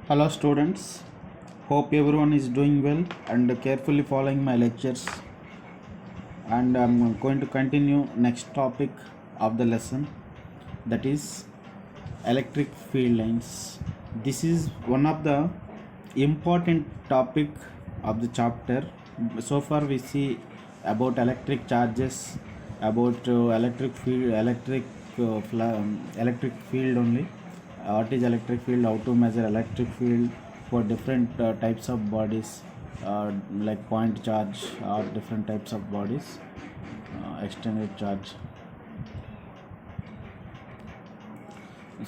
Hello students, hope everyone is doing well and carefully following my lectures, and I'm going to continue next topic of the lesson, that is electric field lines. This is one of the important topic of the chapter. So far we see about electric charges, about electric field only. What is electric field, how to measure electric field for different types of bodies, like point charge or different types of bodies, extended charge.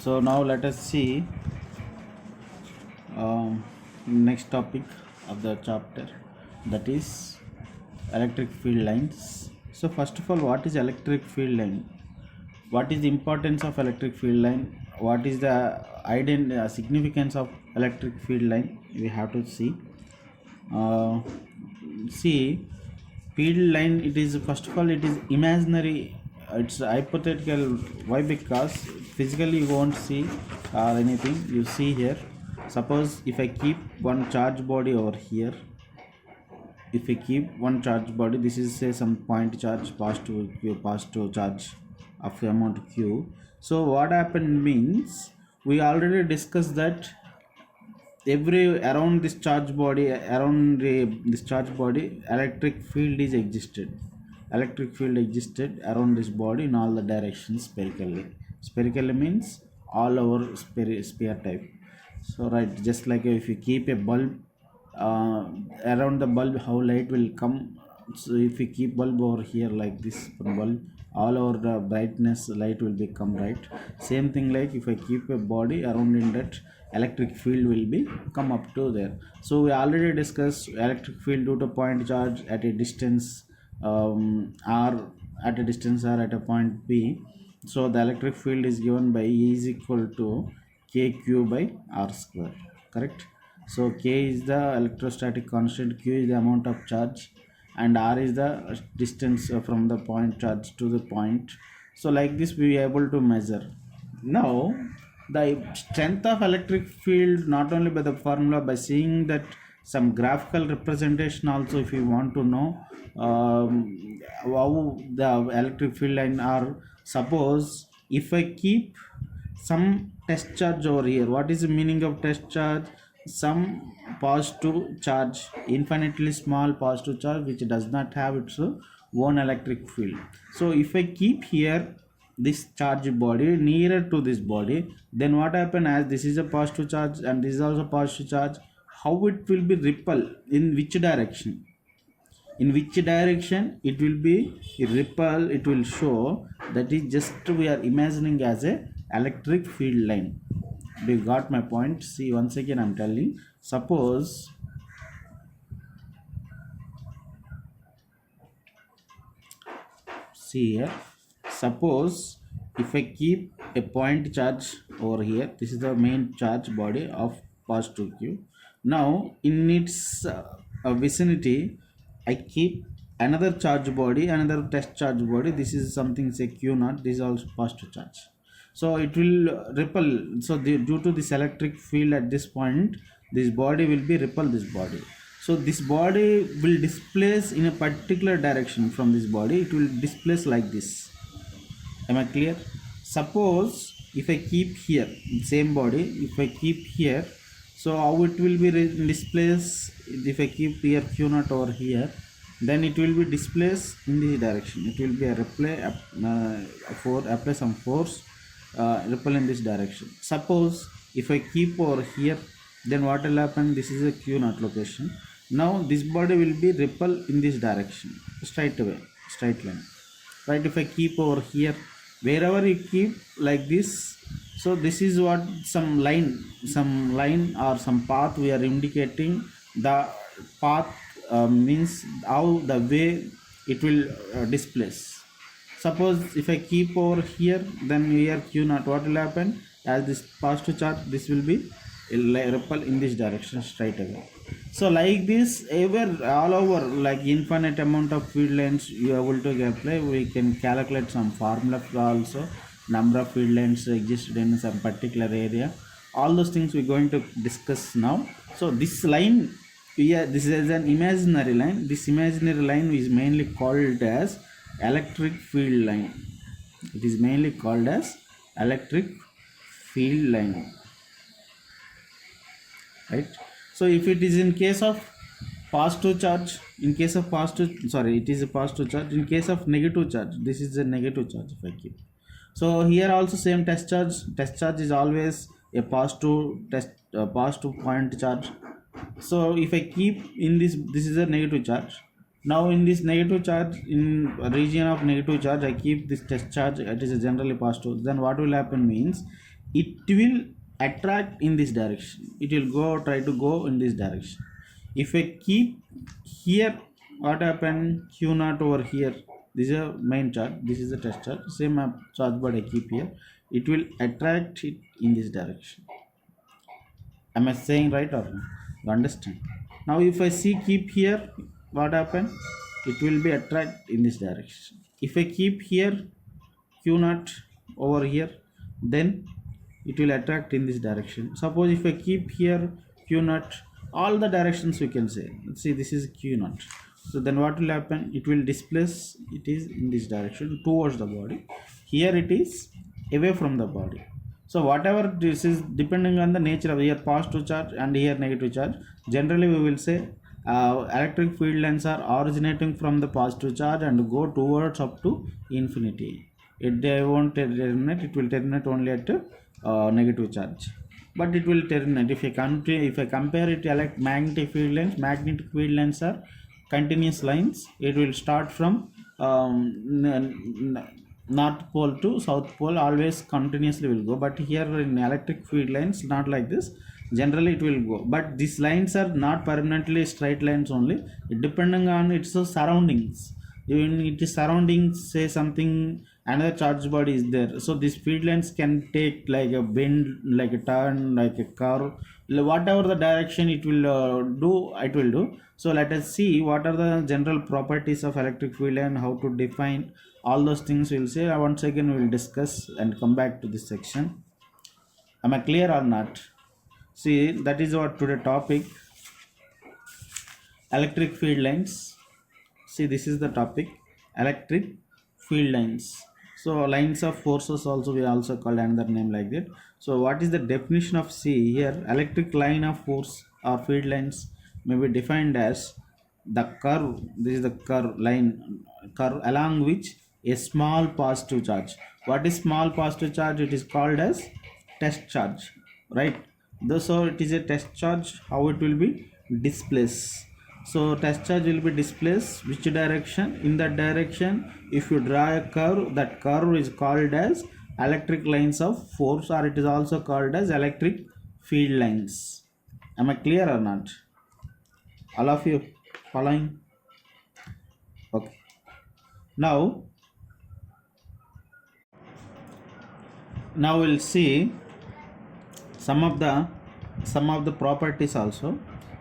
So now let us see next topic of the chapter, that is electric field lines. So first of all, what is electric field line? What is the importance of electric field line? What is the significance of electric field line? We have to see. See, field line, it is, first of all, it is imaginary, it's hypothetical. Why? Because physically you won't see anything. You see here, suppose if I keep one charge body over here, if I keep one charge body, this is say some point charge, positive charge of amount q. So what happened means, we already discussed that every around this charge body, this charge body, electric field is existed. Electric field existed around this body in all the directions spherically. Spherically means all over sphere type. So right, just like if you keep a bulb, around the bulb how light will come. So if you keep bulb over here like this bulb, all over the brightness light will become right. Same thing, like if I keep a body around in that, electric field will be come up to there. So we already discussed electric field due to point charge at a distance, r at a distance r at a point p. So the electric field is given by E is equal to kq by r square, correct? So k is the electrostatic constant, q is the amount of charge, and r is the distance from the point charge to the point. So like this we are able to measure. Now the strength of electric field, not only by the formula, by seeing that some graphical representation also, if you want to know how the electric field line are. Suppose if I keep some test charge over here, what is the meaning of test charge? Some positive charge, infinitely small positive charge, which does not have its own electric field. So if I keep here this charge body nearer to this body, then what happen, as this is a positive charge and this is also positive charge, how it will be ripple, in which direction? In which direction it will be ripple, it will show. That is just we are imagining as a electric field line. Do you got my point? See, once again I'm telling, suppose see here, suppose if I keep a point charge over here, this is the main charge body of positive q. Now in its vicinity I keep another charge body, another test charge body. This is something say q naught, this is also positive charge. So it will repel. So due to this electric field at this point, this body will be repel this body. So this body will displace in a particular direction from this body. It will displace like this. Am I clear? Suppose if I keep here same body, if I keep here, so how it will be displaced? If I keep here q naught over here, then it will be displaced in this direction. It will be a apply some force, repel in this direction. Suppose if I keep over here, then what will happen? This is a q naught location. Now this body will be repel in this direction, straight away, straight line, right? If I keep over here, wherever you keep like this, so this is what some line or some path we are indicating. The path means how the way it will displace. Suppose if I keep over here, then here q naught, what will happen? As this positive charge, this will be repel in this direction straight away. So like this, ever all over, like infinite amount of field lines you are able to apply. We can calculate some formula also. Number of field lines exist in some particular area. all those things we're going to discuss now. So this line, yeah, this is an imaginary line. This imaginary line is mainly called as electric field line. It is mainly called as electric field line, right? So if it is in case of positive charge, in case of positive, sorry, it is a positive charge. In case of negative charge, this is a negative charge if I keep. So here also same test charge. Test charge is always a positive test, positive point charge. So if I keep in this is a negative charge. Now in this negative charge, in a region of negative charge, I keep this test charge, it is a generally positive. Then what will happen means it will attract in this direction. It will go, try to go in this direction. If I keep here, what happen, q naught over here, this is a main charge, this is the test charge, same charge but I keep here, it will attract it in this direction. Am I saying right or no? You understand? Now if I see keep here, what happen, it will be attract in this direction. If I keep here q naught over here, then it will attract in this direction. Suppose if I keep here q naught, all the directions we can say, let's see, this is q naught. So then what will happen, it will displace, it is in this direction towards the body. Here it is away from the body. So whatever this is depending on the nature of here positive charge and here negative charge, generally we will say electric field lines are originating from the positive charge and go towards up to infinity. They won't terminate, it will terminate only at negative charge, but it will terminate. If I compare it to magnetic field lines are continuous lines. It will start from north pole to south pole, always continuously will go. But here in electric field lines, not like this. Generally it will go, but these lines are not permanently straight lines only. It depending on its surroundings. Even it is surroundings, say something, another charge body is there, so these field lines can take like a bend, like a turn, like a curve, whatever the direction it will do, it will do. So let us see what are the general properties of electric field line, how to define all those things. We'll say once again, we will discuss and come back to this section. Am I clear or not? See, that is what today topic, electric field lines. See, this is the topic, electric field lines. So lines of forces also, we also call another name like that. So what is the definition of, see here, electric line of force or field lines may be defined as the curve, this is the curve line, curve along which a small positive charge. What is small positive charge? It is called as test charge, right? So it is a test charge. How it will be displaced? So test charge will be displaced which direction? In that direction, if you draw a curve, that curve is called as electric lines of force, or it is also called as electric field lines. Am I clear or not? All of you following? Okay. Now we'll see some of the properties also.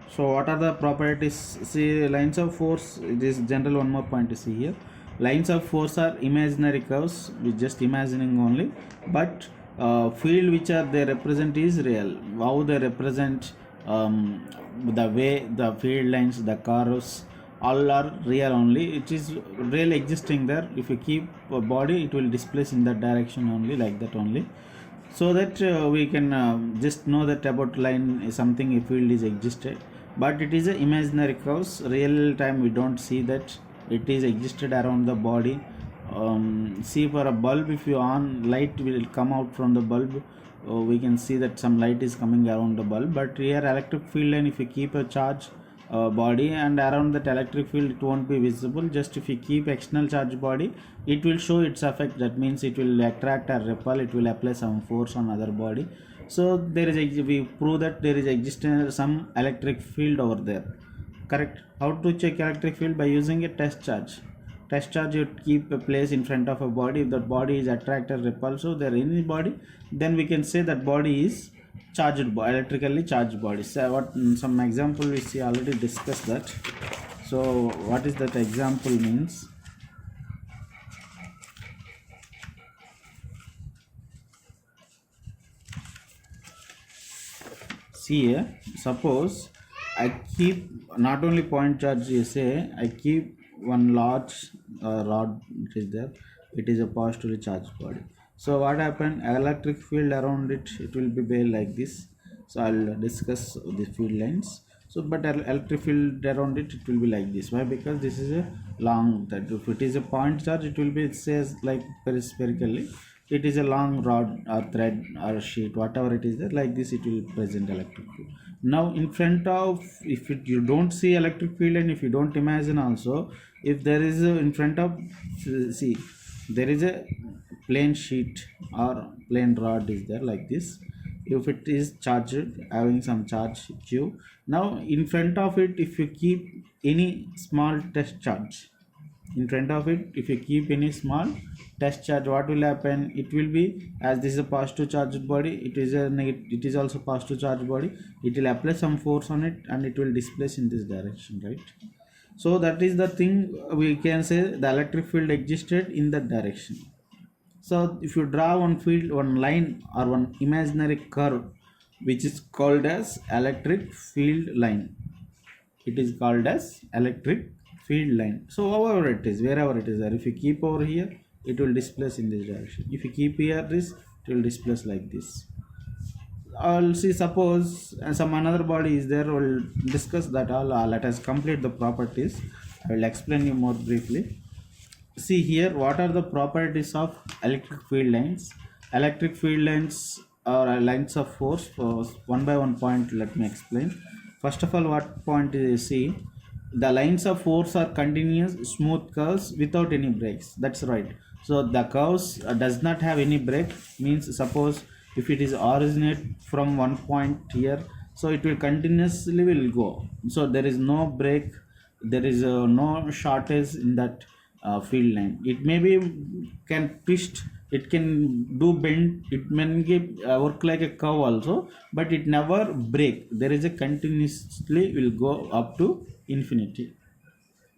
So what are the properties? See, lines of force, it is general. One more point to see here, lines of force are imaginary curves, we just imagining only, but field which are they represent is real. How they represent, the way the field lines, the curves, all are real only. It is really existing there. If you keep a body, it will displace in that direction only, like that only. So that we can just know that about line is something, a field is existed, but it is a imaginary curves. Real time we don't see that it is existed around the body. See, for a bulb, if you on, light will come out from the bulb. We can see that some light is coming around the bulb. But here electric field line, if you keep a charge body and around that electric field, it won't be visible. Just if you keep external charge body, it will show its effect. That means it will attract or repel, it will apply some force on other body. So there is we prove that there is existence some electric field over there, correct? How to check electric field? By using a test charge. Test charge, you keep a place in front of a body. If that body is attracted, repulsive, there any body, then we can say that body is charged, electrically charged body. So what some example we see, already discussed that. So what is that example means? see here, suppose I keep not only point charge, you say I keep one large rod, it is there, it is a positively charged body. So what happened, electric field around it, it will be bare like this. So I'll discuss the field lines. So but electric field around it, it will be like this. Why? Because this is a long, that if it is a point charge, it will be, it says like spherically, it is a long rod or thread or sheet, whatever it is there, like this it will present electric field. Now in front of, if it, you don't see electric field, and if you don't imagine also, if there is a, in front of, see, there is a plain sheet or plain rod is there like this. If it is charged, having some charge q, now in front of it, if you keep any small test charge in front of it, if you keep any small test charge, what will happen, it will be, as this is a positive charged body, it is a negative, it is also positive charged body, it will apply some force on it and it will displace in this direction, right? So that is the thing, we can say the electric field existed in that direction. So if you draw one field, one line or one imaginary curve, which is called as electric field line, it is called as electric field line. So however it is, wherever it is there, if you keep over here, it will displace in this direction. If you keep here this, it will displace like this. I'll see, suppose some another body is there, we'll discuss that all. Let us complete the properties. I will explain you more briefly. See here, what are the properties of electric field lines? Electric field lines are lines of force. For one by one point, let me explain. First of all, what point is you see? The lines of force are continuous smooth curves without any breaks. That's right. So the curves does not have any break, means suppose if it is originate from one point here, so it will continuously will go. So there is no break, there is no shortage in that field line. It may be can twist, it can do bend, it may give work like a curve also, but it never break. There is a continuously will go up to infinity,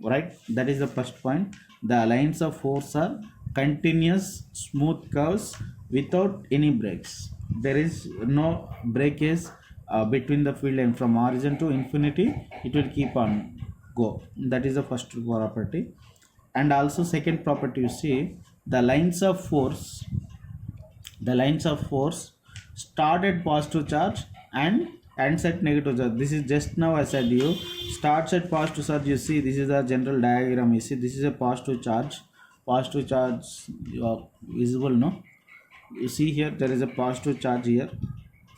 right? That is the first point. The lines of force are continuous smooth curves without any breaks. There is no breakage between the field line. From origin to infinity, it will keep on go. That is the first property. And also second property, you see, the lines of force start at positive charge and ends at negative charge. This is just now I said you, starts at positive charge. You see, this is the general diagram. You see, this is a positive charge visible, no? You see here, there is a positive charge here.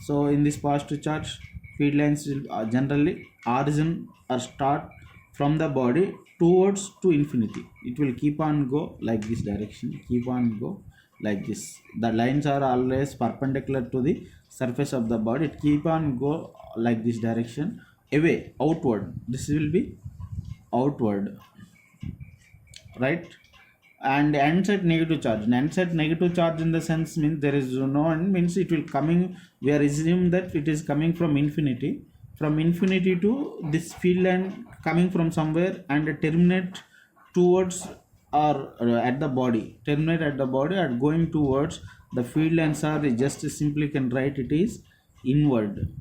So in this positive charge, field lines will generally origin or start from the body towards to infinity. It will keep on go like this direction, keep on go like this. The lines are always perpendicular to the surface of the body. It keep on go like this direction, away, outward. This will be outward, right? And ends at negative charge. And ends at negative charge in the sense means there is no end, means it will coming, we are assuming that it is coming from infinity. From infinity to this field line coming from somewhere and terminate towards or at the body, terminate at the body and going towards the field lines are just simply can write it is inward.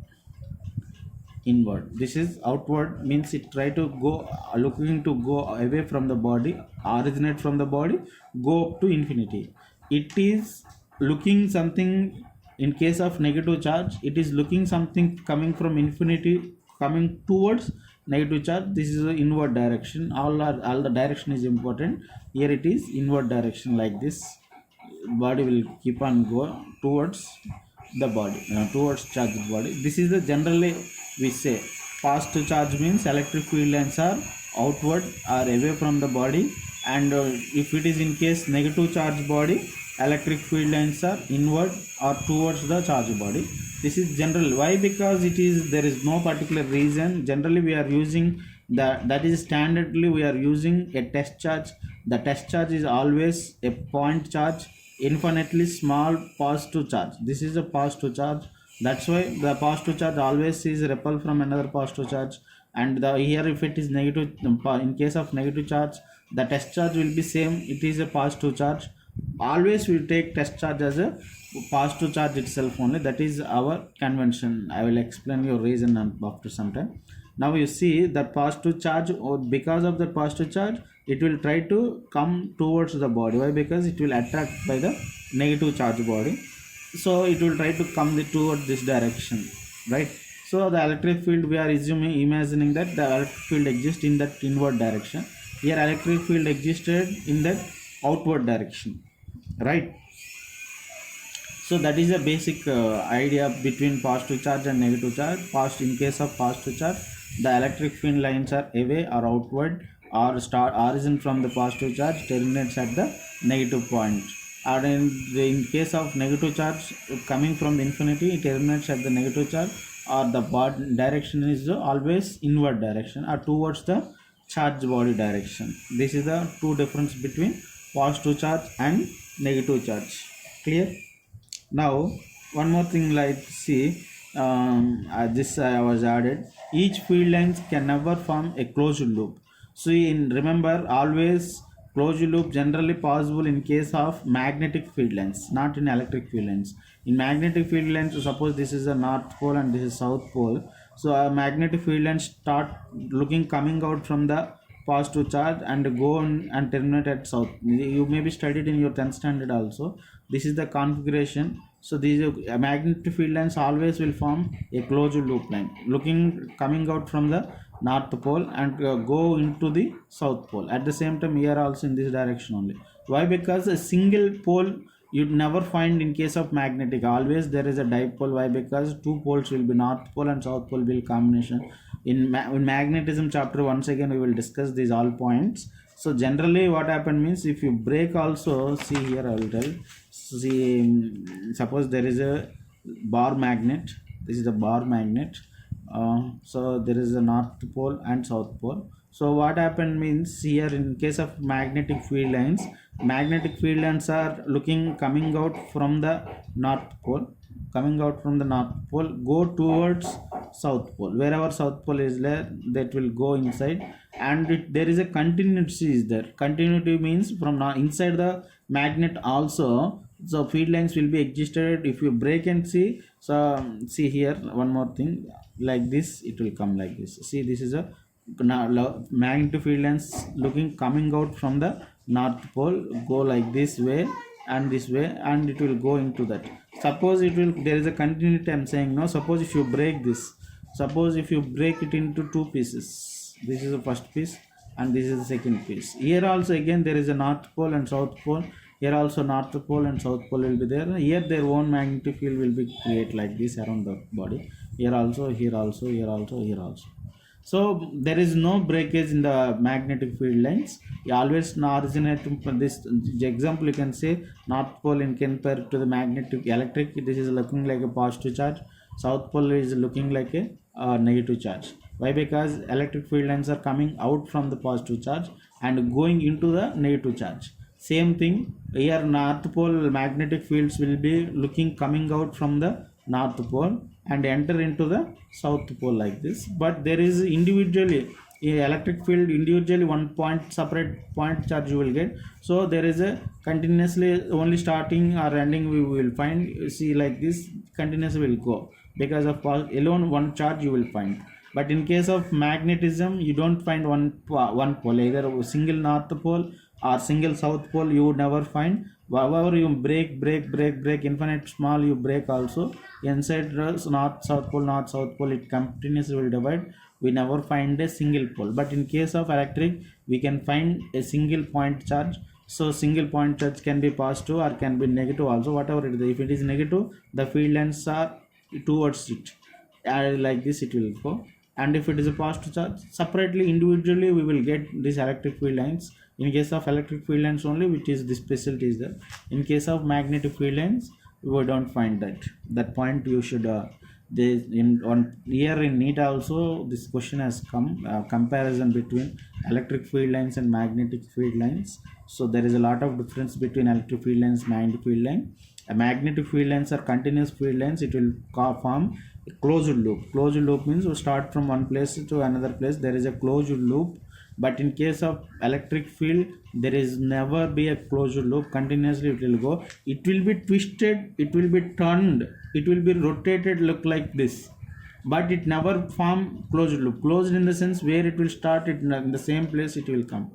This is outward, means it try to go, looking to go away from the body, originate from the body, go up to infinity. It is looking something, in case of negative charge, it is looking something coming from infinity coming towards negative charge. This is the inward direction. All the direction is important. Here it is inward direction, like this. Body will keep on go towards the body, towards charged body. This is the generally we say positive charge means electric field lines are outward or away from the body, and if it is in case negative charge body, electric field lines are inward or towards the charge body. This is general. Why? Because it is, there is no particular reason. Generally we are using that is standardly we are using a test charge. The test charge is always a point charge, infinitely small positive charge. This is a positive charge. That's why the positive charge always is repel from another positive charge. And the here if it is negative, in case of negative charge, the test charge will be same. It is a positive charge. always we take test charge as a positive charge itself only. That is our convention. I will explain your reason after some time. Now you see that positive charge, or because of the positive charge, it will try to come towards the body. Why? Because it will attract by the negative charge body, so it will try to come towards this direction, right? So the electric field, we are imagining that the electric field exists in that inward direction. Here electric field existed in that outward direction, right? So that is a basic idea between positive charge and negative charge. In case of positive charge, the electric field lines are away or outward, or start origin from the positive charge, terminates at the negative point. And in case of negative charge coming from the infinity, it terminates at the negative charge, or the direction is always inward direction or towards the charge body direction. This is the two difference between positive charge and negative charge. Clear? Now one more thing, like see, this I was added, each field lines can never form a closed loop. So remember, always closed loop generally possible in case of magnetic field lines, not in electric field lines. In magnetic field lines, suppose this is the north pole and this is south pole, so a magnetic field lines start looking coming out from the positive charge and go on and terminate at south. You may be studied in your 10th standard also. This is the configuration. So these magnetic field lines always will form a closed loop line, looking coming out from the north pole and go into the south pole. At the same time, here also in this direction only. Why? Because a single pole you'd never find in case of magnetic. Always there is a dipole. Why? Because two poles will be north pole and south pole will combination. In magnetism chapter, once again we will discuss these all points. So generally what happen means, if you break also, see here I will tell, see, suppose there is a bar magnet, this is a bar magnet, so there is a north pole and south pole. So what happened means, here in case of magnetic field lines are looking coming out from the north pole, go towards south pole. Wherever south pole is there, that will go inside, and there is a continuity is there. Continuity means from inside the magnet also, so field lines will be existed. If you break and see, so see here one more thing, like this it will come like this. See, this is a magnetic field lines looking coming out from the north pole, go like this way and this way, and it will go into that. Suppose it will, there is a continuity I'm saying now. Suppose if you break this, suppose if you break it into two pieces, this is the first piece and this is the second piece. Here also again there is a north pole and south pole. Here also north pole and south pole will be there. Here their own magnetic field will be created like this around the body. Here also, here also, here also, here also. So there is no breakage in the magnetic field lines. You always originate from this example. You can say north pole in compared to the magnetic electric, this is looking like a positive charge. South pole is looking like a negative charge. Why? Because electric field lines are coming out from the positive charge and going into the negative charge. Same thing here, north pole magnetic fields will be looking coming out from the north pole and enter into the south pole like this. But there is individually electric field, individually one point separate point charge you will get. So there is a continuously only starting or ending we will find. See, like this continuously will go, because of alone one charge you will find. But in case of magnetism, you don't find one pole, either a single north pole or single south pole you would never find. However you break infinite small, you break also inside north south pole, it continuously will divide. We never find a single pole. But in case of electric, we can find a single point charge. So single point charge can be positive or can be negative also, whatever it is. If it is negative, the field lines are towards it, like this it will go. And if it is a positive charge, separately individually we will get these electric field lines. In case of electric field lines only, which is this specialty is there. In case of magnetic field lines, we don't find that point. You should here in NEET also this question has come, comparison between electric field lines and magnetic field lines. So there is a lot of difference between electric field lines, magnetic field line. A magnetic field lines are continuous field lines. It will form a closed loop. Closed loop means we start from one place to another place. There is a closed loop. but in case of electric field there is never be a closed loop. Continuously it will go, it will be twisted, it will be turned, it will be rotated, look like this, but it never form closed loop. Closed in the sense where it will start, it in the same place it will come.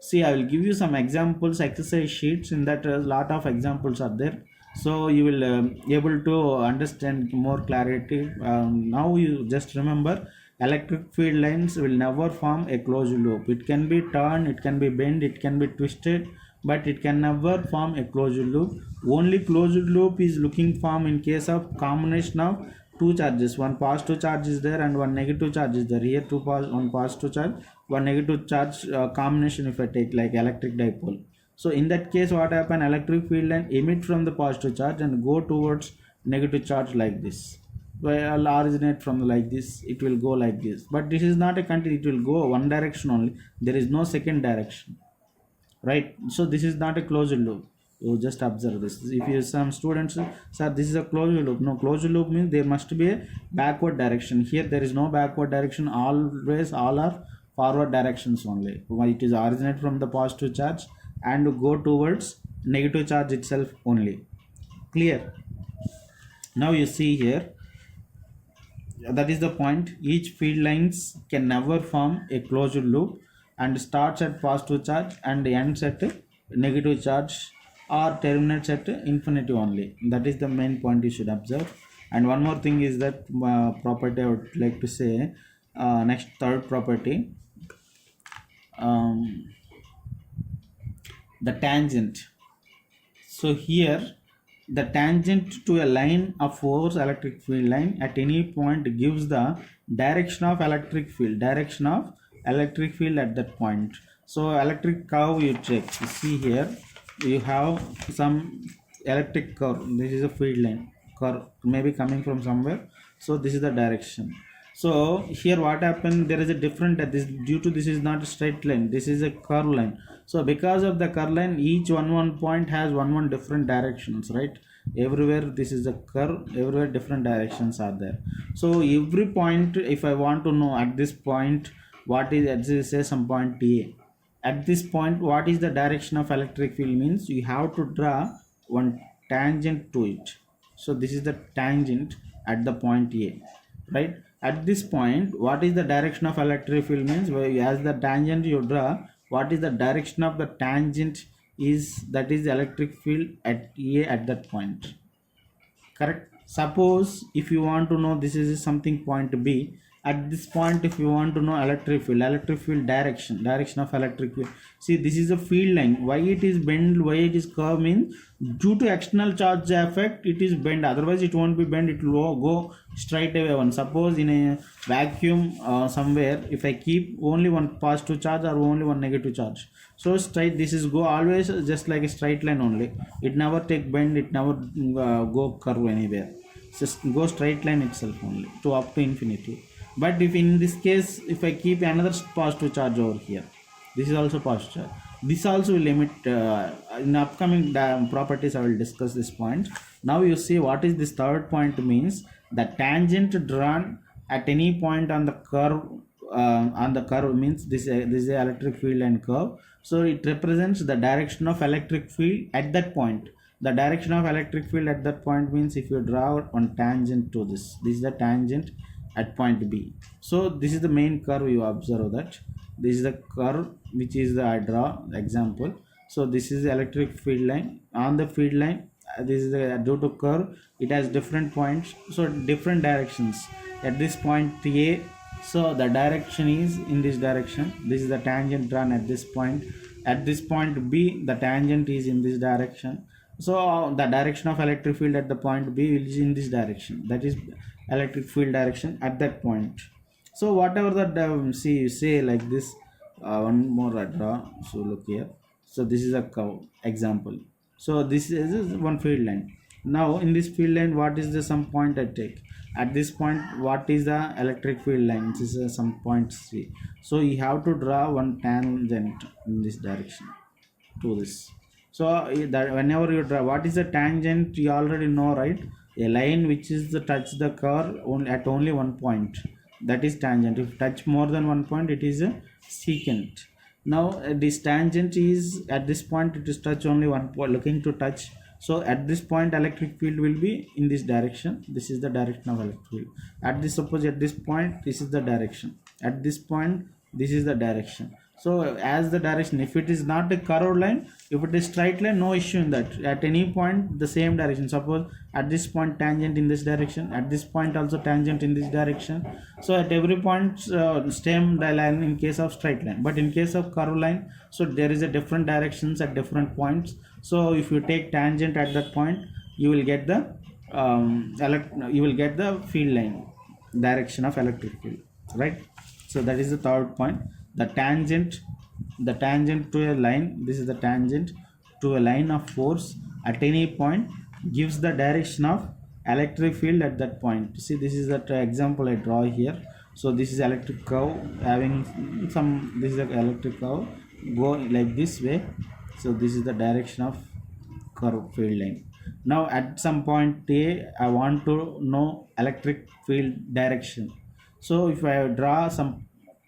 See, I will give you some examples, exercise sheets, in that a lot of examples are there, so you will able to understand more clarity. Now you just remember, electric field lines will never form a closed loop. It can be turned, it can be bent, it can be twisted, but it can never form a closed loop. Only closed loop is looking form in case of combination of two charges, one positive charge is there and one negative charge is there. Here one positive charge, one negative charge combination, if I take like electric dipole. So in that case what happen, electric field line emit from the positive charge and go towards negative charge like this. Well, originate from like this, it will go like this, but this is not a continuous, it will go one direction only, there is no second direction, right? So this is not a closed loop. You just observe this. If you some students, sir, this is a closed loop. No, closed loop means there must be a backward direction. Here there is no backward direction, always all are forward directions only. It is originate from the positive charge and go towards negative charge itself only. Clear? Now you see here, that is the point. Each field lines can never form a closed loop and starts at positive charge and ends at negative charge or terminates at infinity only. That is the main point you should observe. And one more thing is that property I would like to say, next third property, the tangent. So here the tangent to a line of force, electric field line, at any point gives the direction of electric field, direction of electric field at that point. So electric curve you check, you see here you have some electric curve, this is a field line curve, maybe coming from somewhere, so this is the direction. So here what happened, there is a different, this due to this is not a straight line, this is a curve line. So because of the curve line, each one point has one different directions, right? Everywhere this is a curve, everywhere different directions are there. So every point, if I want to know at this point what is, let's say some point A, at this point what is the direction of electric field, means you have to draw one tangent to it. So this is the tangent at the point A, right? At this point what is the direction of electric field, means as the tangent you draw, what is the direction of the tangent is, that is the electric field at A at that point, correct? Suppose if you want to know, this is something point B, at this point if you want to know electric field direction of electric field, see this is a field line, why it is bent, why it is curved, means due to external charge effect it is bent, otherwise it won't be bent, it will go straight away. One suppose in a vacuum somewhere, if I keep only one positive charge or only one negative charge, so straight, this is go always just like a straight line only, it never take bend, it never go curve anywhere, just go straight line itself only to up to infinity. But if in this case, if I keep another positive charge over here, this is also positive charge, this also will limit in upcoming properties I will discuss this point. Now you see what is this third point, means the tangent drawn at any point on the curve, means this is a electric field and curve, so it represents the direction of electric field at that point. The direction of electric field at that point means if you draw one tangent to this is the tangent at point B. So this is the main curve, you observe that this is the curve which is the I draw example. So this is the electric field line, on the field line this is the due to curve, it has different points, so different directions. At this point A, so the direction is in this direction, this is the tangent drawn at this point. At this point B, the tangent is in this direction, so the direction of electric field at the point B is in this direction, that is electric field direction at that point. So whatever that see you say like this, one more I draw, so look here, so this is a curve example, so this is one field line. Now in this field line what is the some point I take, at this point what is the electric field line, this is some point C, so you have to draw one tangent in this direction to this. So that whenever you draw, what is the tangent, you already know, right? A line which is the touch the curve at only one point, that is tangent. If touch more than one point, it is a secant. Now this tangent is at this point, it is touch only one point, looking to touch. So at this point electric field will be in this direction. This is the direction of electric field. At this, suppose at this point, this is the direction. At this point, this is the direction. So as the direction, if it is not a curved line, if it is straight line, no issue in that. At any point the same direction. Suppose at this point tangent in this direction, at this point also tangent in this direction. So at every point same line in case of straight line, but in case of curved line, so there is a different directions at different points. So if you take tangent at that point, you will get the field line, direction of electric field, right? So that is the third point. The tangent to a line, this is the tangent to a line of force at any point, gives the direction of electric field at that point. See, this is the example I draw here. So this is electric curve having some, this is the electric curve go like this way. So this is the direction of curve field line. Now at some point A, I want to know electric field direction. So if I draw some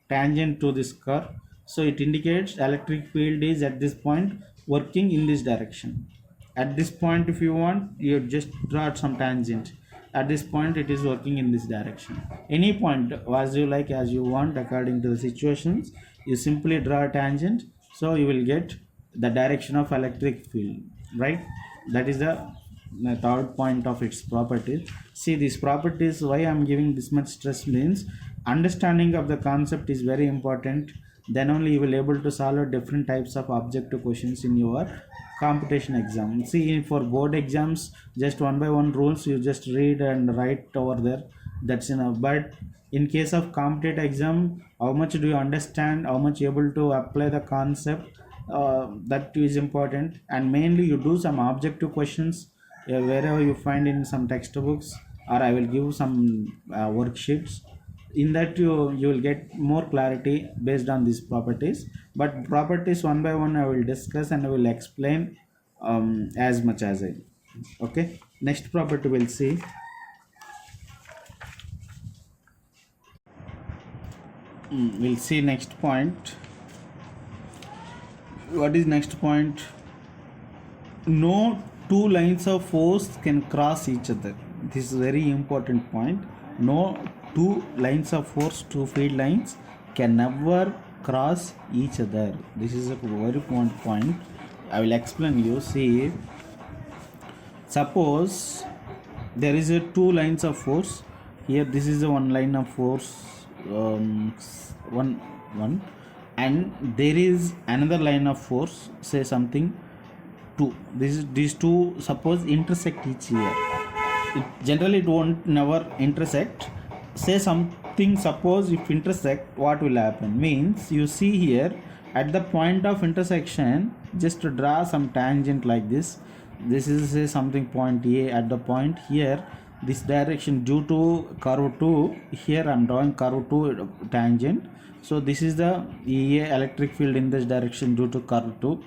tangent to this curve, so it indicates electric field is at this point working in this direction. At this point, if you want, you just draw some tangent. At this point it is working in this direction. Any point as you like, as you want, according to the situations, you simply draw a tangent, so you will get the direction of electric field, right? That is the third point of its properties. See, these properties, why I am giving this much stress means understanding of the concept is very important. Then only you will able to solve different types of objective questions in your competition exam. See, for board exams, just one by one rules you just read and write over there, that's enough. But in case of competitive exam, how much do you understand, how much you able to apply the concept, that is important. And mainly you do some objective questions wherever you find in some textbooks, or I will give some worksheets. In that you will get more clarity based on these properties. But properties one by one I will discuss and I will explain as much as I. Okay, next property we'll see. We'll see next point. What is next point? No two lines of force can cross each other. This is very important point. No two lines of force, two field lines, can never cross each other. This is a very important point. I will explain you. See, suppose there is a two lines of force. Here this is a one line of force, one, and there is another line of force, say something 2. These two suppose intersect each here. Generally it won't never intersect. Say something, suppose if intersect, what will happen means, you see here at the point of intersection, just to draw some tangent like this. This is say something point A. At the point here, this direction due to curve 2, here I am drawing curve 2 tangent. So this is the EA electric field in this direction due to curve 2.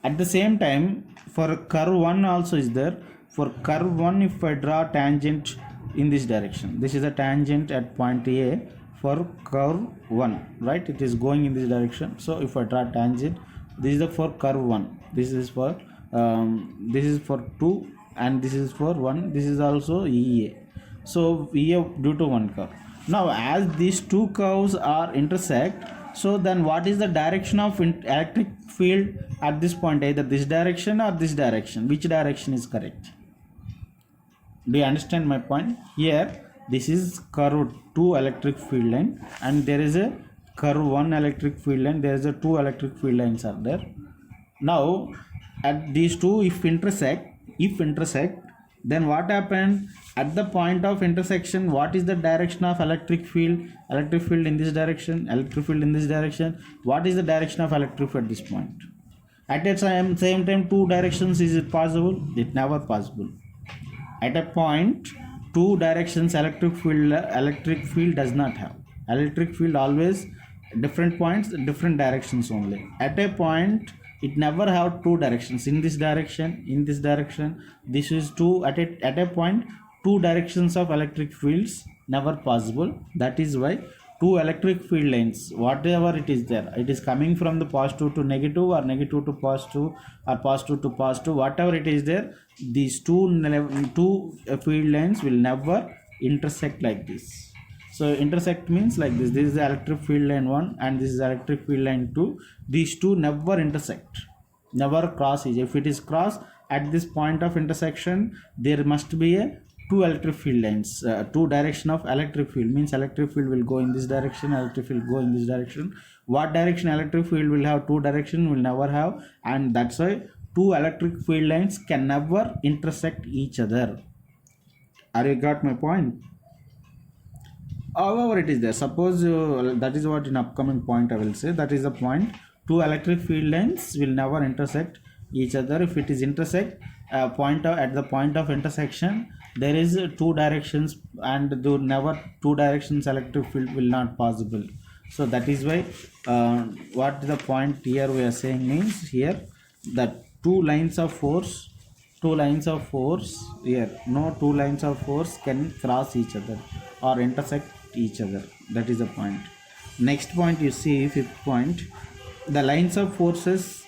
At the same time, for curve 1 also is there. For curve 1, if I draw tangent in this direction, this is a tangent at point A for curve 1, right? It is going in this direction. So if I draw tangent, this is the for curve 1, this is for 2, and this is for 1. This is also EA. So EA due to one curve. Now as these two curves are intersect, so then what is the direction of electric field at this point? Either this direction or this direction. Which direction is correct? Do you understand my point? Here this is curve 2 electric field line, and there is a curve 1 electric field line. There is a 2 electric field lines are there. Now at these two, if intersect, then what happened at the point of intersection? What is the direction of electric field? Electric field in this direction, electric field in this direction. What is the direction of electric field at this point? At the same time, two directions, is it possible? It never possible. At a point, two directions electric field does not have. Electric field always different points, different directions only. At a point, it never have two directions, in this direction, in this direction. This is two. At a point, two directions of electric fields never possible. That is why two electric field lines, whatever it is there, it is coming from the positive to negative or negative to positive or positive to positive, whatever it is there, these two field lines will never intersect like this. So intersect means like this is the electric field line 1 and this is electric field line 2. These two never intersect, never cross each. If it is cross at this point of intersection, there must be a two electric field lines, two direction of electric field, means electric field will go in this direction, electric field go in this direction. What direction electric field will have two direction will never have, and that's why two electric field lines can never intersect each other. Are you got my point? However it is there, suppose that is what in upcoming point I will say, that is the point, two electric field lines will never intersect each other. If it is intersect at the point of intersection, there is two directions, and the never two directions electric field will not possible. So that is why what the point here we are saying means here that two lines of force here, no two lines of force can cross each other or intersect each other. That is the point. Next point you see, fifth point, the lines of forces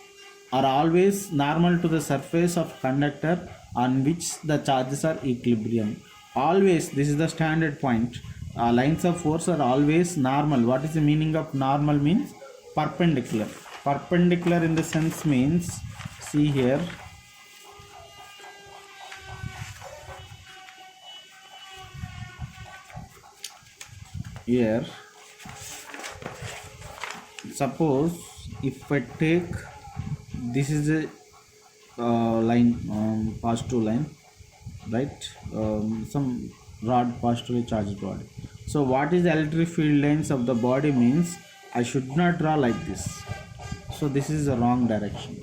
are always normal to the surface of conductor on which the charges are equilibrium. Always, this is the standard point. Lines of force are always normal. What is the meaning of normal? Means perpendicular. Perpendicular in the sense means, see here, suppose if I take, this is a line, positive line, right, some rod positively charged body. So what is the electric field lines of the body means I should not draw like this. So this is the wrong direction.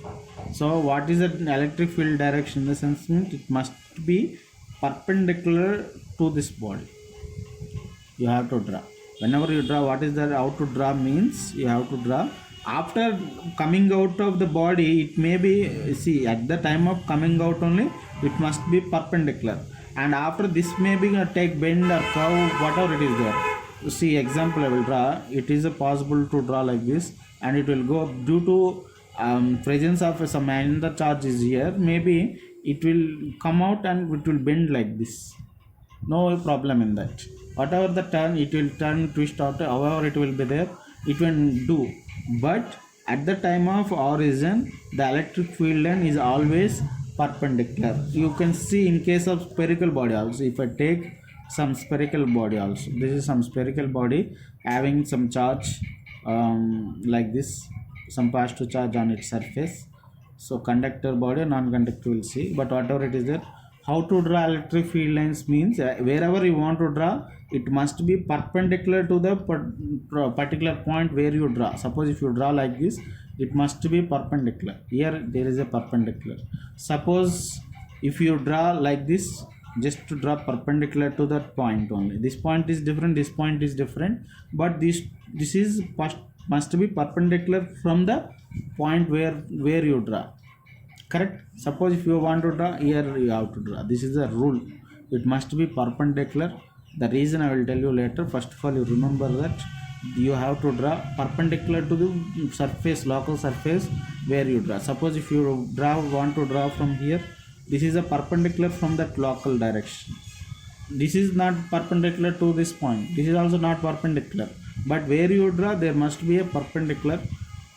So what is the electric field direction in the sense means it must be perpendicular to this body. You have to draw. Whenever you draw, what is that? How to draw means you have to draw after coming out of the body. It may be, see, at the time of coming out only it must be perpendicular, and after this may be take bend or curve, whatever it is there. You see, example I will draw. It is possible to draw like this, and it will go due to presence of some another charge is here. Maybe it will come out and it will bend like this. No problem in that. Whatever the turn, it will turn, twist out, however it will be there, it will do. But at the time of origin, the electric field line is always perpendicular. You can see in case of spherical body also. If I take some spherical body also, this is some spherical body having some charge like this, some positive charge on its surface. So conductor body, non-conductor will see. But whatever it is there, how to draw electric field lines means wherever you want to draw, it must be perpendicular to the particular point where you draw. Suppose if you draw like this, it must be perpendicular. Here there is a perpendicular. Suppose if you draw like this, just to draw perpendicular to that point only. This point is different, this point is different, but this is must be perpendicular from the point where you draw. Correct? Suppose if you want to draw, here you have to draw. This is the rule. It must be perpendicular. The reason I will tell you later. First of all, you remember that you have to draw perpendicular to the surface, local surface where you draw. Suppose if you want to draw from here, this is a perpendicular from that local direction. This is not perpendicular to this point. This is also not perpendicular. But where you draw, there must be a perpendicular.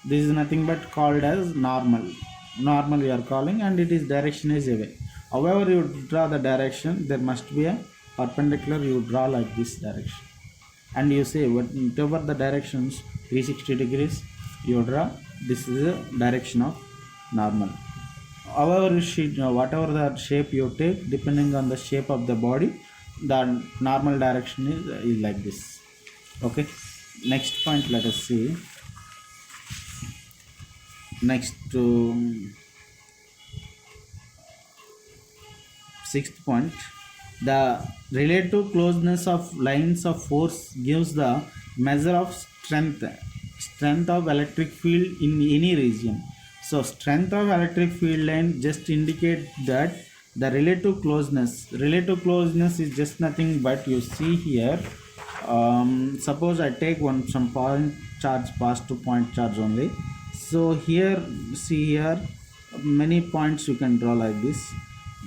This is nothing but called as normal. Normal we are calling, and it is direction is away. However you draw the direction, there must be a perpendicular. You draw like this direction, and you say whatever the directions 360 degrees you draw, this is the direction of normal. However whatever the shape you take, depending on the shape of the body, the normal direction is like this. Okay, next point let us see. Next sixth point, the relative closeness of lines of force gives the measure of strength of electric field in any region. So strength of electric field line just indicate that the relative closeness is just nothing but, you see here, Suppose I take some point charge pass to point charge only. So here, see here, many points you can draw like this.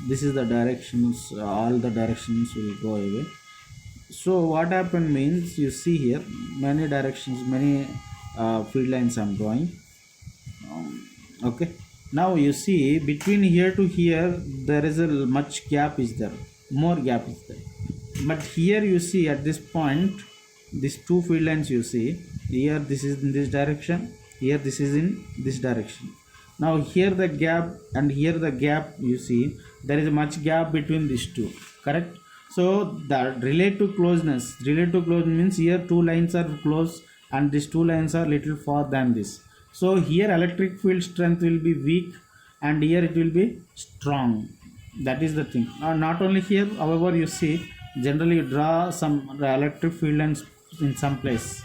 This is the directions, all the directions will go away. So what happened means, you see here many directions, many field lines I'm drawing. Okay, now you see between here to here there is a much gap is there, more gap is there. But here you see at this point, these two field lines you see here, this is in this direction, here this is in this direction. Now here the gap and here the gap, you see there is a much gap between these two, correct? So the relative closeness means here two lines are close and these two lines are little far than this. So here electric field strength will be weak and here it will be strong. That is the thing. Not only here, however, you see generally you draw some electric field lines in some place.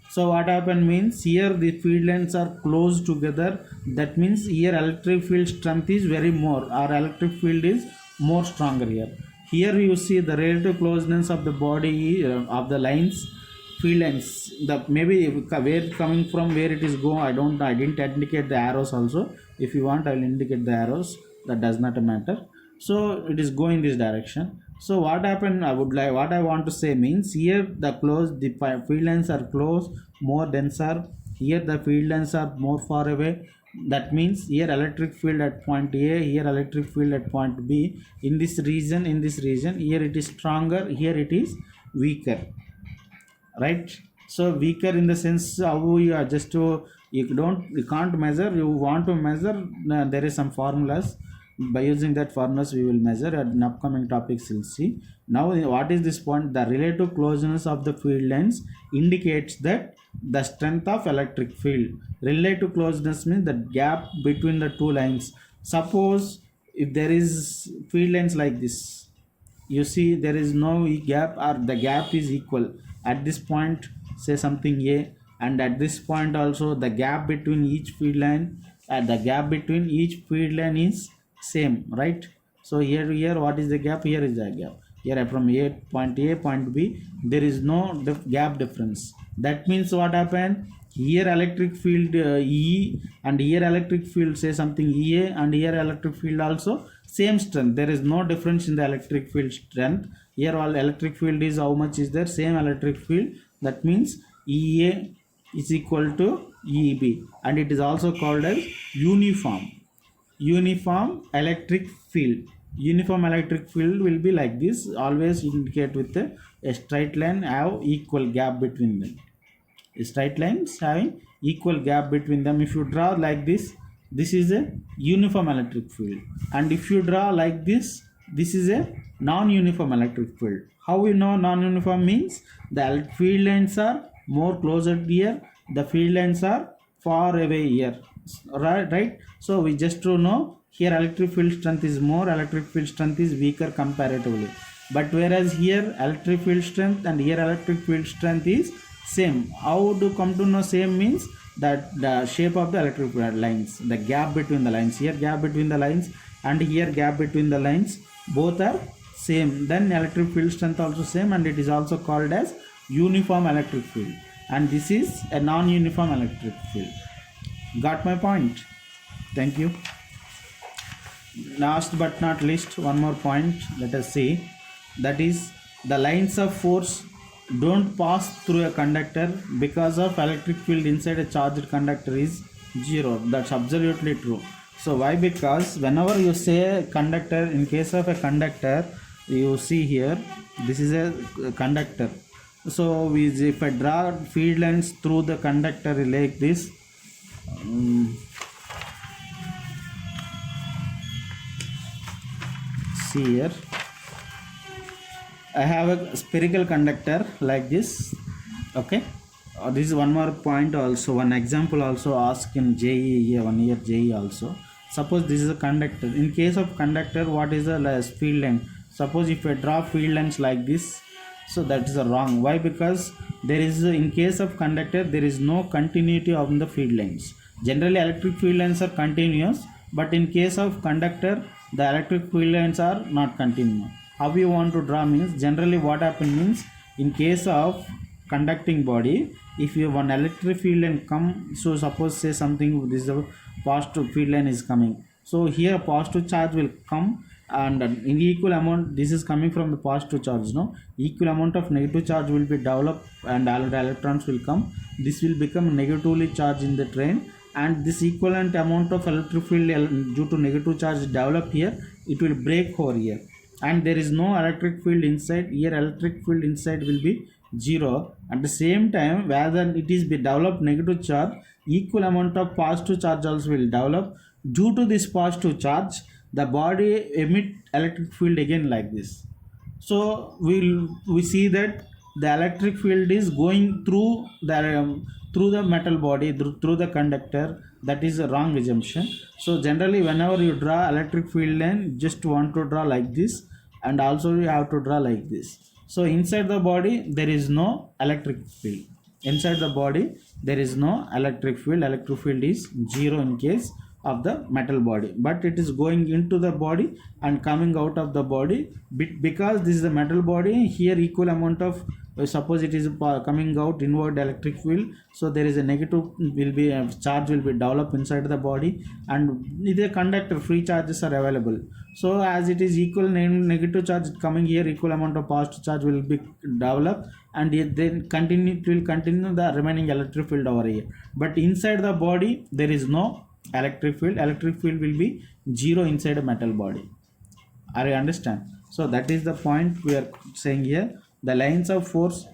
So what happened means, here the field lines are close together. That means here electric field strength is very more, or electric field is more stronger here. Here you see the relative closeness of the body of the lines, field lines. The maybe where coming from, where it is going, I didn't indicate the arrows also. If you want, I will indicate the arrows. That does not matter. So it is going this direction. So what happened, what I want to say means, here the field lines are close, more denser. Here the field lines are more far away. That means here electric field at point A, here electric field at point B. In this region, here it is stronger, here it is weaker, right? So weaker in the sense how you are just to, you can't measure, you want to measure, there is some formulas. By using that formulas we will measure. At upcoming topics we'll see. Now what is this point? The relative closeness of the field lines indicates that the strength of electric field. Relative closeness means the gap between the two lines. Suppose if there is field lines like this, you see there is no gap, or the gap is equal at this point, say something A, and at this point also the gap between each field line is same, right? So here to here, what is the gap? Here is the gap. Here from point B, there is no gap difference. That means what happened? Here electric field E, and here electric field, say something EA, and here electric field also same strength. There is no difference in the electric field strength. Here all electric field is how much is there? Same electric field. That means EA is equal to EB, and it is also called as uniform electric field. Uniform electric field will be like this, always indicate with a straight line have equal gap between them. Straight lines having equal gap between them. If you draw like this, this is a uniform electric field, and if you draw like this, this is a non-uniform electric field. How we know non-uniform means? The field lines are more closer here, the field lines are far away here, right? So we just to know here electric field strength is more, electric field strength is weaker comparatively. But whereas here electric field strength and here electric field strength is same. How to come to know same means that the shape of the electric field lines, the gap between the lines, here gap between the lines and here gap between the lines, both are same. Then electric field strength also same, and it is also called as uniform electric field, and this is a non-uniform electric field. Got my point? Thank you. Last but not least, one more point let us see, that is the lines of force don't pass through a conductor because of electric field inside a charged conductor is zero. That's absolutely true. So why? Because whenever you say conductor, in case of a conductor, you see here this is a conductor. So if I draw field lines through the conductor like this, see here I have a spherical conductor like this. Okay, this is one more point also, one example also asked in JEE, 1 year JEE also. Suppose this is a conductor. In case of conductor, what is the field line? Suppose if I draw field lines like this, so that is wrong. Why? Because there is in case of conductor there is no continuity of the field lines. Generally electric field lines are continuous, but in case of conductor the electric field lines are not continuous. How you want to draw means, generally what happens means, In case of conducting body, if you have one electric field line come, so suppose say something, this is a positive field line is coming, so here positive charge will come, and in equal amount, this is coming from the positive charge, no, equal amount of negative charge will be developed, and all the electrons will come, this will become negatively charged in the train, and this equivalent amount of electric field due to negative charge developed here, it will break over here, and there is no electric field inside here, electric field inside will be zero. At the same time, whether it is be developed negative charge, equal amount of positive charge also will develop. Due to this positive charge, the body emit electric field again like this. So we see that the electric field is going through the metal body, through the conductor. That is a wrong assumption. So generally, whenever you draw electric field line, just want to draw like this, and also you have to draw like this. So inside the body there is no electric field. Inside the body there is no electric field. Electric field is zero in case of the metal body, but it is going into the body and coming out of the body. Because this is the metal body, here equal amount of suppose it is coming out inward electric field, so there is a negative will be charge will be developed inside the body, and the conductor free charges are available. So as it is equal negative charge coming here, equal amount of positive charge will be developed, and then it will continue the remaining electric field over here. But inside the body there is no electric field. Electric field will be zero inside a metal body. Are you understand? So that is the point we are saying here. The lines of force,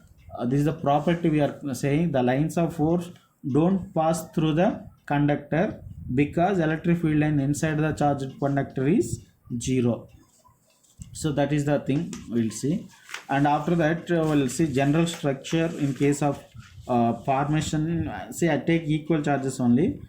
this is the property we are saying, the lines of force don't pass through the conductor because electric field line inside the charged conductor is zero. So that is the thing we'll see, and after that we'll see general structure in case of formation. Say I take equal charges only,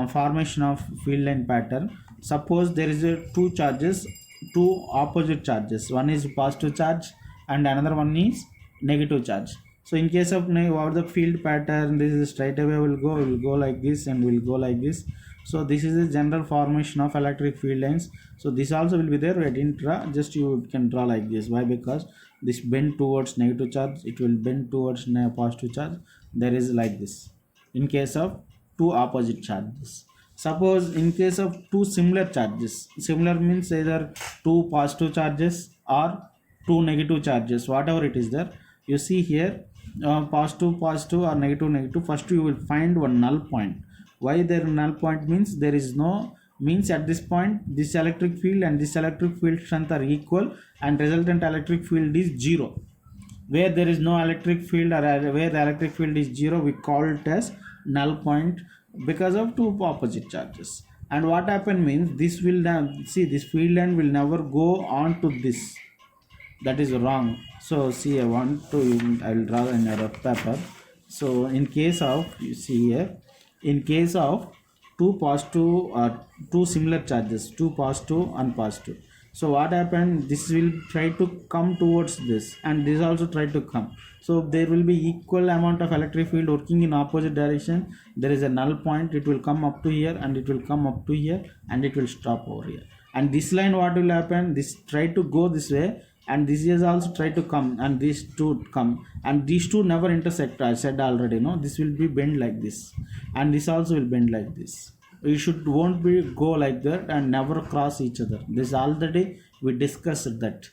formation of field line pattern. Suppose there is two charges, two opposite charges, one is positive charge and another one is negative charge. So in case of what the field pattern, this is straight away will go like this and will go like this. So this is the general formation of electric field lines. So this also will be there. I didn't draw, just you can draw like this. Why? Because this bend towards negative charge, it will bend towards positive charge. There is like this in case of two opposite charges. Suppose in case of two similar charges, similar means either two positive charges or two negative charges, whatever it is there, you see here positive or negative. First you will find one null point. Why there null point? Means there is no, means at this point this electric field and this electric field strength are equal, and resultant electric field is zero. Where there is no electric field, or where the electric field is zero, we call it as null point because of two opposite charges. And what happen means this will now see, this field line will never go on to this. That is wrong. So see, I will draw in a rough paper. So in case of, you see here, in case of two positive or two similar charges, two positive and positive, so what happened, this will try to come towards this, and this also try to come. So there will be equal amount of electric field working in opposite direction. There is a null point, it will come up to here and it will come up to here and it will stop over here. And this line, what will happen, this try to go this way, and this is also try to come, and these two come, and these two never intersect. I said already, no, this will be bend like this, and this also will bend like this. You won't be go like that and never cross each other. This already we discussed that.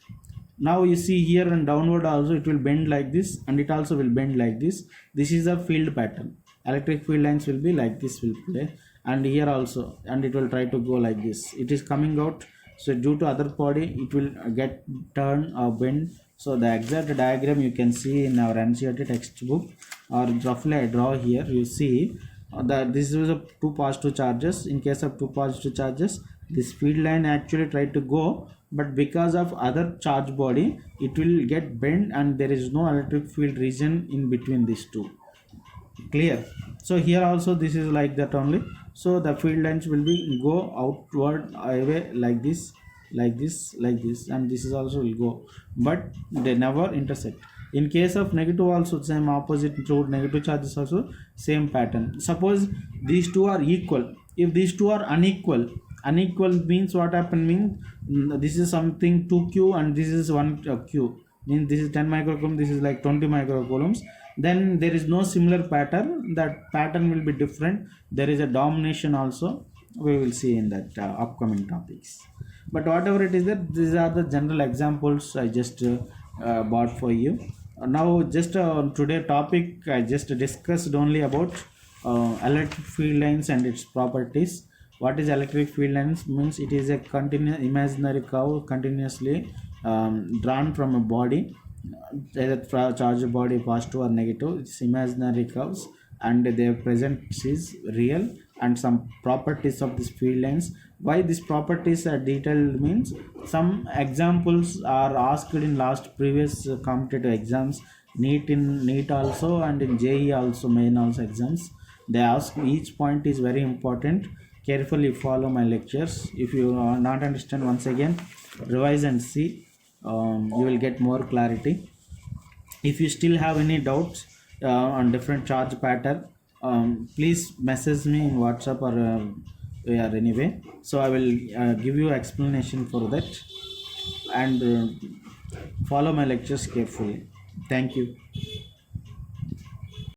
Now you see here and downward also it will bend like this, and it also will bend like this. This is a field pattern. Electric field lines will be like this, will play, and here also, and it will try to go like this. It is coming out. So due to other body, it will get turn or bend. So the exact diagram you can see in our NCERT textbook, or roughly I draw here. You see that this is a two positive charges. In case of two positive charges, this field line actually try to go, but because of other charge body, it will get bent, and there is no electric field region in between these two. Clear? So here also this is like that only. So the field lines will be go outward away like this, like this, like this, and this is also will go, but they never intersect. In case of negative also same, opposite toward negative charges also same pattern. Suppose these two are equal. If these two are unequal means what happen means this is something 2q and this is 1q. means this is 10 microcoulomb, this is like 20 microcoulombs, then there is no similar pattern, that pattern will be different. There is a domination also, we will see in that upcoming topics. But whatever it is, that these are the general examples I just bought for you. Now just today topic I just discussed only about electric field lines and its properties. What is electric field lines? Means it is a continuous imaginary curve continuously drawn from a body, either charged body positive or negative. It's imaginary curves and their presence is real, and some properties of these field lines. Why these properties are detailed means some examples are asked in last previous competitive exams, NEET also, and in JEE also, main also exams. They ask each point is very important. Carefully follow my lectures. If you not understand, once again revise and see. You will get more clarity. If you still have any doubts on different charge pattern, please message me in WhatsApp or anyway. So I will give you explanation for that, and follow my lectures carefully. Thank you.